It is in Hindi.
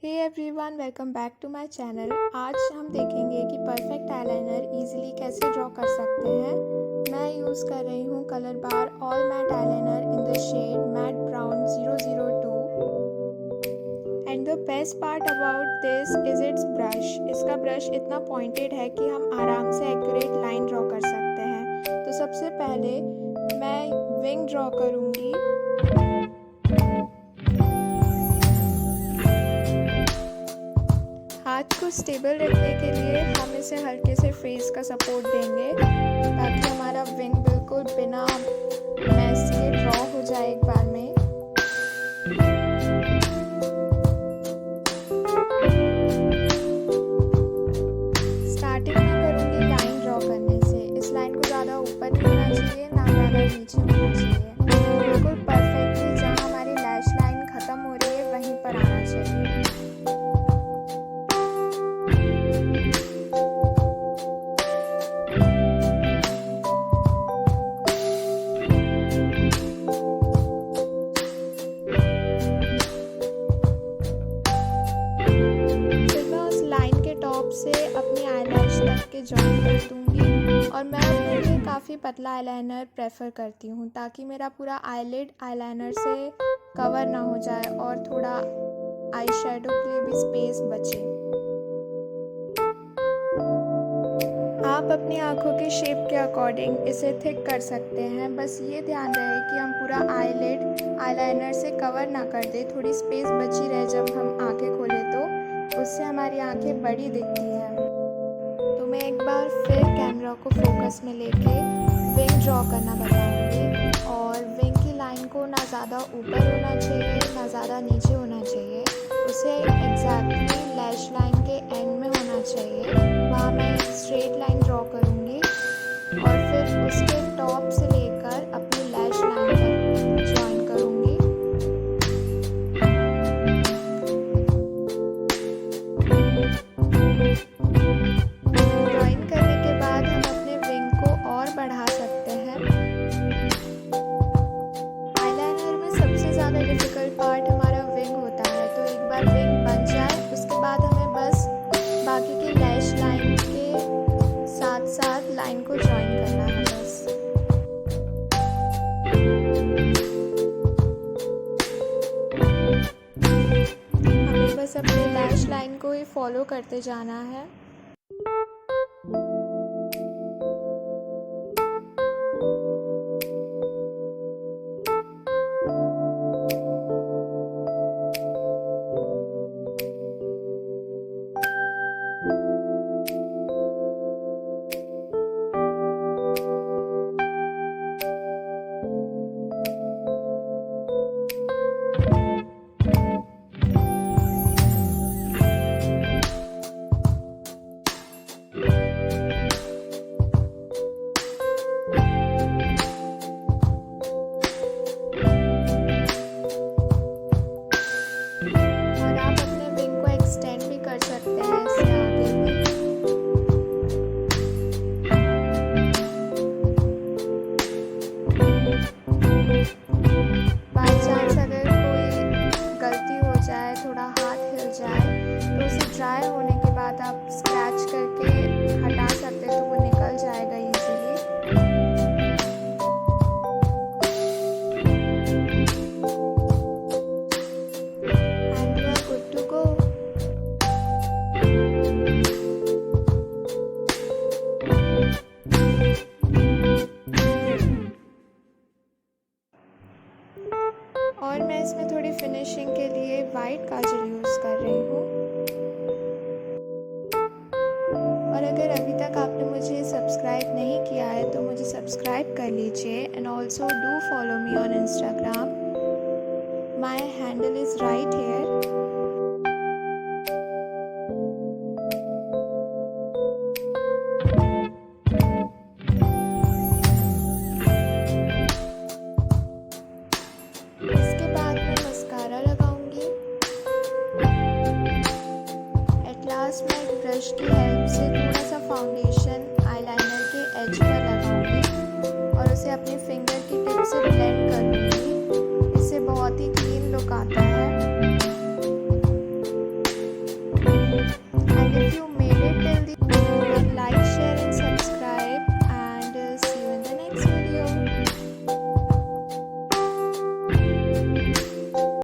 Hey everyone, welcome back to my channel. आज हम देखेंगे कि परफेक्ट आईलाइनर इजीली कैसे ड्रॉ कर सकते हैं। मैं यूज़ कर रही हूँ Colorbar all matte eyeliner in the shade matte brown 002। And the best part about this is it's brush. इसका ब्रश इतना पॉइंटेड है कि हम आराम से एक्यूरेट लाइन ड्रॉ कर सकते हैं। तो सबसे पहले मैं विंग ड्रॉ करूँगी। हाथ को स्टेबल रखने के लिए हम इसे हल्के से फेस का सपोर्ट देंगे ताकि हमारा विंग बिल्कुल बिना मैस के ड्रॉ हो जाए एक बार में। स्टार्टिंग में करूँगी लाइन ड्रॉ करने से। इस लाइन को ज़्यादा ऊपर नहीं होना चाहिए, ना ज़्यादा नीचे होना चाहिए। बिल्कुल परफेक्टली जहाँ हमारी लैश लाइन ख़त्म हो रही है वहीं पर आना चाहिए। से अपनी आईलैश तक के जॉइन कर दूँगी और मैं अपने लिए काफ़ी पतला आईलाइनर प्रेफर करती हूँ ताकि मेरा पूरा आईलिड आईलाइनर से कवर ना हो जाए और थोड़ा आई शेडो के लिए भी स्पेस बचे। आप अपनी आँखों के शेप के अकॉर्डिंग इसे थिक कर सकते हैं। बस ये ध्यान रहे कि हम पूरा आईलिड आईलाइनर से कवर ना कर दे, थोड़ी स्पेस बची रहे जब हम आँखें खोलें तो उससे हमारी आंखें बड़ी दिखती हैं। तो मैं एक बार फिर कैमरा को फोकस में लेके विंग ड्रॉ करना बताऊंगी। और विंग की लाइन को ना ज़्यादा ऊपर होना चाहिए ना ज़्यादा नीचे होना चाहिए, उसे एग्जैक्टली लैश लाइन के एंड में होना चाहिए। वहाँ मैं एक स्ट्रेट लाइन ड्रॉ करूँगी और फिर उसके टॉप से लेकर अपनी लैश लाइन तक जॉइन करूँगी। ड्राइंग करने के बाद हम अपने विंग को और बढ़ा सकते हैं। आईलाइनर में सबसे ज़्यादा डिफ़िकल्ट पार्ट हमारा विंग होता है। तो एक बार विंग बन जाए उसके बाद हमें बस बाकी की लैश लाइन के साथ साथ लाइन को जॉइन करना है बस। हमें बस अपनी लैश लाइन को ही फॉलो करते जाना है। थोड़ा हाथ हिल जाए तो उसे ड्राई होने के बाद आप स्क्रैच करके हटा सकते हैं, तो वो निकल जाएगा easily. And you are good to go. और मैं इसमें थोड़ी फिनिशिंग के लिए वाइट काजल यूज़ कर रही हूँ। और अगर अभी तक आपने मुझे सब्सक्राइब नहीं किया है तो मुझे सब्सक्राइब कर लीजिए। And also do follow me on Instagram. My handle is right here. मैं एक ब्रश की हेल्प से थोड़ा सा फाउंडेशन आईलाइनर के एज पर लगाऊंगी और उसे अपनी फिंगर की टिप से ब्लेंड